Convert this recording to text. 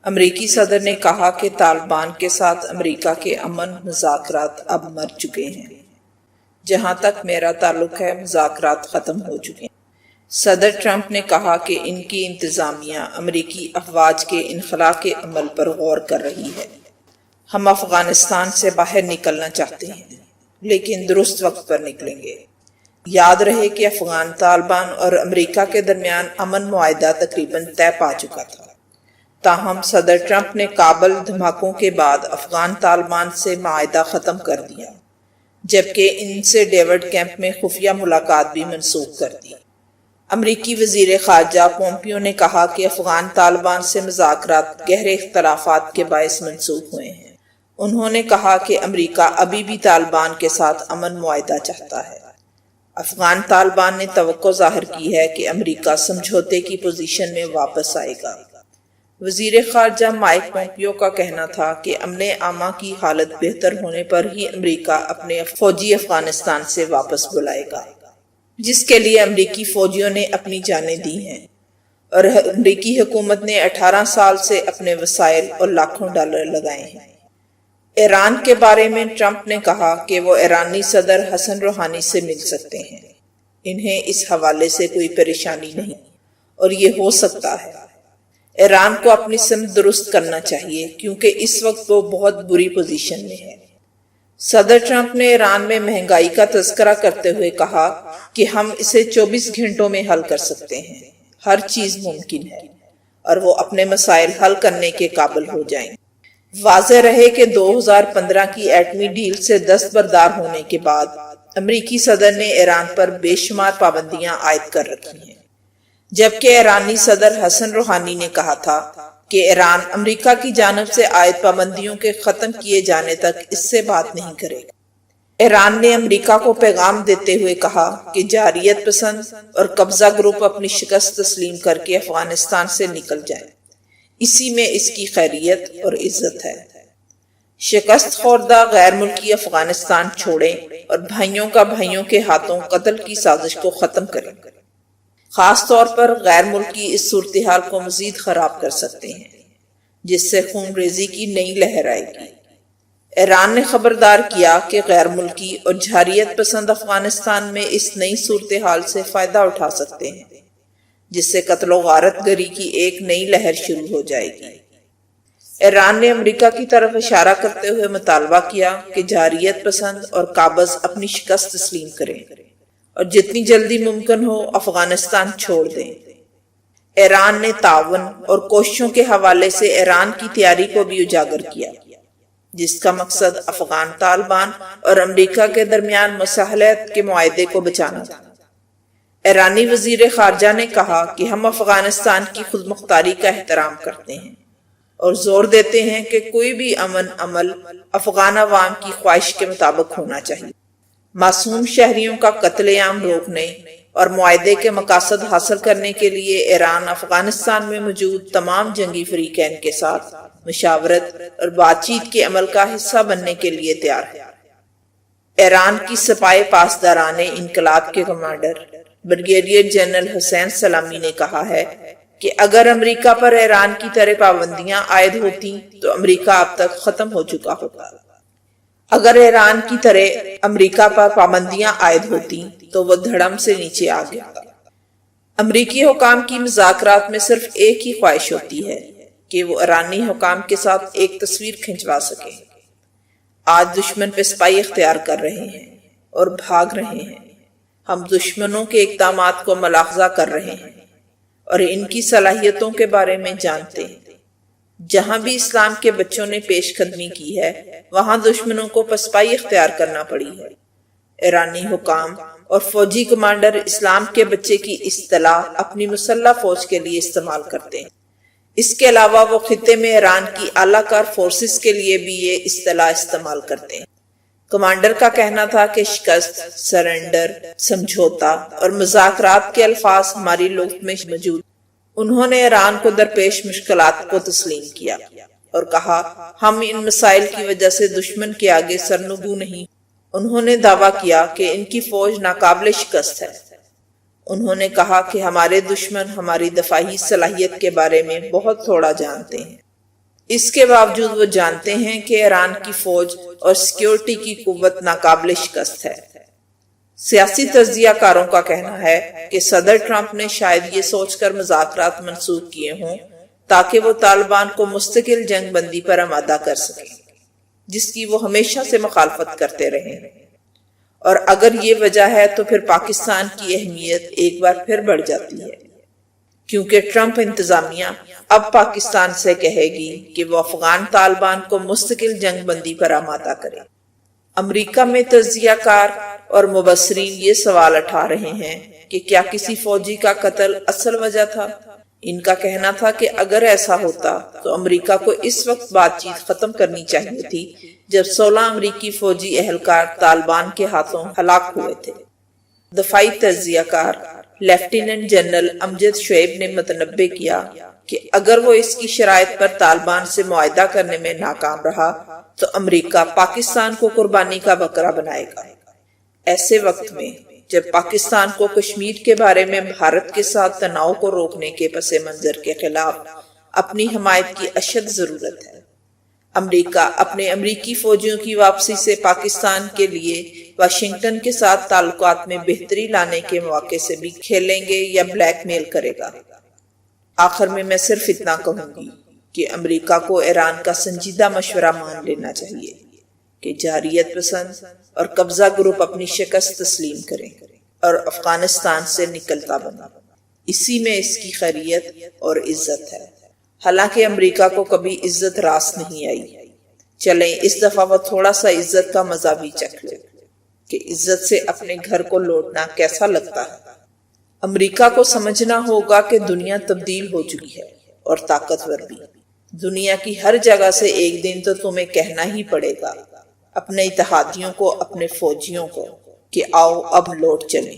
امریکی صدر نے کہا کہ طالبان کے ساتھ امریکہ کے امن مذاکرات اب مر چکے ہیں۔ جہاں تک میرا تعلق ہے، مذاکرات ختم ہو چکے ہیں۔ صدر ٹرمپ نے کہا کہ ان کی انتظامیہ امریکی افواج کے انخلاء کے عمل پر غور کر رہی ہے۔ ہم افغانستان سے باہر نکلنا چاہتے ہیں، لیکن درست وقت پر نکلیں گے۔ یاد رہے کہ افغان طالبان اور امریکہ کے درمیان امن معاہدہ تقریباً طے پا چکا تھا۔ تاہم صدر ٹرمپ نے کابل دھماکوں کے بعد افغان طالبان سے معاہدہ ختم کر دیا، جبکہ ان سے ڈیوڈ کیمپ میں خفیہ ملاقات بھی منسوخ کر دی۔ امریکی وزیر خارجہ پومپیو نے کہا کہ افغان طالبان سے مذاکرات گہرے اختلافات کے باعث منسوخ ہوئے ہیں۔ انہوں نے کہا کہ امریکہ ابھی بھی طالبان کے ساتھ امن معاہدہ چاہتا ہے۔ افغان طالبان نے توقع ظاہر کی ہے کہ امریکہ سمجھوتے کی پوزیشن میں واپس آئے گا۔ وزیر خارجہ مائک پومپیو کا کہنا تھا کہ امن عامہ کی حالت بہتر ہونے پر ہی امریکہ اپنے فوجی افغانستان سے واپس بلائے گا، جس کے لیے امریکی فوجیوں نے اپنی جانیں دی ہیں، اور امریکی حکومت نے 18 سال سے اپنے وسائل اور لاکھوں ڈالر لگائے ہیں۔ ایران کے بارے میں ٹرمپ نے کہا کہ وہ ایرانی صدر حسن روحانی سے مل سکتے ہیں۔ انہیں اس حوالے سے کوئی پریشانی نہیں، اور یہ ہو سکتا ہے۔ ایران کو اپنی سمت درست کرنا چاہیے، کیونکہ اس وقت وہ بہت بری پوزیشن میں ہے۔ صدر ٹرمپ نے ایران میں مہنگائی کا تذکرہ کرتے ہوئے کہا کہ ہم اسے 24 گھنٹوں میں حل کر سکتے ہیں۔ ہر چیز ممکن ہے، اور وہ اپنے مسائل حل کرنے کے قابل ہو جائیں۔ واضح رہے کہ 2015 کی ایٹمی ڈیل سے دستبردار ہونے کے بعد امریکی صدر نے ایران پر بے شمار پابندیاں عائد کر رکھی ہیں، جبکہ ایرانی صدر حسن روحانی نے کہا تھا کہ ایران امریکہ کی جانب سے عائد پابندیوں کے ختم کیے جانے تک اس سے بات نہیں کرے گا۔ ایران نے امریکہ کو پیغام دیتے ہوئے کہا کہ جارحیت پسند اور قبضہ گروپ اپنی شکست تسلیم کر کے افغانستان سے نکل جائیں، اسی میں اس کی خیریت اور عزت ہے۔ شکست خوردہ غیر ملکی افغانستان چھوڑیں اور بھائیوں کا بھائیوں کے ہاتھوں قتل کی سازش کو ختم کریں۔ خاص طور پر غیر ملکی اس صورتحال کو مزید خراب کر سکتے ہیں، جس سے خون ریزی کی نئی لہر آئے گی۔ ایران نے خبردار کیا کہ غیر ملکی اور جارحیت پسند افغانستان میں اس نئی صورتحال سے فائدہ اٹھا سکتے ہیں، جس سے قتل و غارت گری کی ایک نئی لہر شروع ہو جائے گی۔ ایران نے امریکہ کی طرف اشارہ کرتے ہوئے مطالبہ کیا کہ جارحیت پسند اور قابض اپنی شکست تسلیم کریں اور جتنی جلدی ممکن ہو افغانستان چھوڑ دیں۔ ایران نے تعاون اور کوششوں کے حوالے سے ایران کی تیاری کو بھی اجاگر کیا، جس کا مقصد افغان طالبان اور امریکہ کے درمیان مصالحت کے معاہدے کو بچانا تھا۔ ایرانی وزیر خارجہ نے کہا کہ ہم افغانستان کی خود مختاری کا احترام کرتے ہیں اور زور دیتے ہیں کہ کوئی بھی امن عمل افغان عوام کی خواہش کے مطابق ہونا چاہیے۔ معصوم شہریوں کا قتل عام روکنے اور معاہدے کے مقاصد حاصل کرنے کے لیے ایران افغانستان میں موجود تمام جنگی فریقین کے ساتھ مشاورت اور بات چیت کے عمل کا حصہ بننے کے لیے تیار ہے۔ ایران کی سپاہ پاسداران انقلاب کے کمانڈر بریگیڈیئر جنرل حسین سلامی نے کہا ہے کہ اگر امریکہ پر ایران کی طرح پابندیاں عائد ہوتی تو امریکہ اب تک ختم ہو چکا ہوتا۔ اگر ایران کی طرح امریکہ پر پابندیاں عائد ہوتی تو وہ دھڑم سے نیچے آ گیا۔ امریکی حکام کی مذاکرات میں صرف ایک ہی خواہش ہوتی ہے کہ وہ ایرانی حکام کے ساتھ ایک تصویر کھنچوا سکیں۔ آج دشمن پہ سپاہی اختیار کر رہے ہیں اور بھاگ رہے ہیں۔ ہم دشمنوں کے اقدامات کو ملاحظہ کر رہے ہیں اور ان کی صلاحیتوں کے بارے میں جانتے ہیں۔ جہاں بھی اسلام کے بچوں نے پیش قدمی کی ہے، وہاں دشمنوں کو پسپائی اختیار کرنا پڑی ہے۔ ایرانی حکام اور فوجی کمانڈر اسلام کے بچے کی اصطلاح اپنی مسلح فوج کے لیے استعمال کرتے ہیں۔ اس کے علاوہ وہ خطے میں ایران کی اعلیٰ کار فورسز کے لیے بھی یہ اصطلاح استعمال کرتے ہیں۔ کمانڈر کا کہنا تھا کہ شکست، سرنڈر، سمجھوتا اور مذاکرات کے الفاظ ہماری لغت میں موجود۔ انہوں نے ایران کو درپیش مشکلات کو تسلیم کیا اور کہا ہم ان مسائل کی وجہ سے دشمن کے آگے سرنگو نہیں۔ انہوں نے دعویٰ کیا کہ ان کی فوج ناقابل شکست ہے۔ انہوں نے کہا کہ ہمارے دشمن ہماری دفاعی صلاحیت کے بارے میں بہت تھوڑا جانتے ہیں۔ اس کے باوجود وہ جانتے ہیں کہ ایران کی فوج اور سیکیورٹی کی قوت ناقابل شکست ہے۔ سیاسی تجزیہ کاروں کا کہنا ہے کہ صدر ٹرمپ نے شاید یہ سوچ کر مذاکرات منسوخ کیے ہوں تاکہ وہ طالبان کو مستقل جنگ بندی پر آمادہ کر سکیں، جس کی وہ ہمیشہ سے مخالفت کرتے رہے ہیں۔ اور اگر یہ وجہ ہے تو پھر پاکستان کی اہمیت ایک بار پھر بڑھ جاتی ہے، کیونکہ ٹرمپ انتظامیہ اب پاکستان سے کہے گی کہ وہ افغان طالبان کو مستقل جنگ بندی پر آمادہ کرے۔ امریکہ میں تجزیہ کار اور مبصرین یہ سوال اٹھا رہے ہیں کہ کیا کسی فوجی کا قتل اصل وجہ تھا؟ ان کا کہنا تھا کہ اگر ایسا ہوتا تو امریکہ کو اس وقت بات چیت ختم کرنی چاہیے تھی جب 16 امریکی فوجی اہلکار طالبان کے ہاتھوں ہلاک ہوئے تھے۔ دفاعی تجزیہ کار لیفٹیننٹ جنرل امجد شعیب نے متنبع کیا کہ اگر وہ اس کی شرائط پر طالبان سے معاہدہ کرنے میں ناکام رہا تو امریکہ پاکستان کو قربانی کا بکرا بنائے گا۔ ایسے وقت میں جب پاکستان کو کشمیر کے بارے میں بھارت کے ساتھ تناؤ کو روکنے کے پس منظر کے خلاف اپنی حمایت کی اشد ضرورت ہے، امریکہ اپنے امریکی فوجیوں کی واپسی سے پاکستان کے لیے واشنگٹن کے ساتھ تعلقات میں بہتری لانے کے مواقع سے بھی کھیلیں گے یا بلیک میل کرے گا۔ آخر میں میں صرف اتنا کہوں گی کہ امریکہ کو ایران کا سنجیدہ مشورہ مان لینا چاہیے کہ جارحیت پسند اور قبضہ گروپ اپنی شکست تسلیم کریں اور افغانستان سے نکلتا بنا۔ اسی میں اس کی خیریت اور عزت ہے۔ حالانکہ امریکہ کو کبھی عزت راس نہیں آئی، چلیں اس دفعہ وہ تھوڑا سا عزت کا مزہ بھی چکھ لے کہ عزت سے اپنے گھر کو لوٹنا کیسا لگتا ہے۔ امریکہ کو سمجھنا ہوگا کہ دنیا تبدیل ہو چکی ہے اور طاقتور بھی۔ دنیا کی ہر جگہ سے ایک دن تو تمہیں کہنا ہی پڑے گا اپنے اتحادیوں کو، اپنے فوجیوں کو کہ آؤ اب لوٹ چلیں۔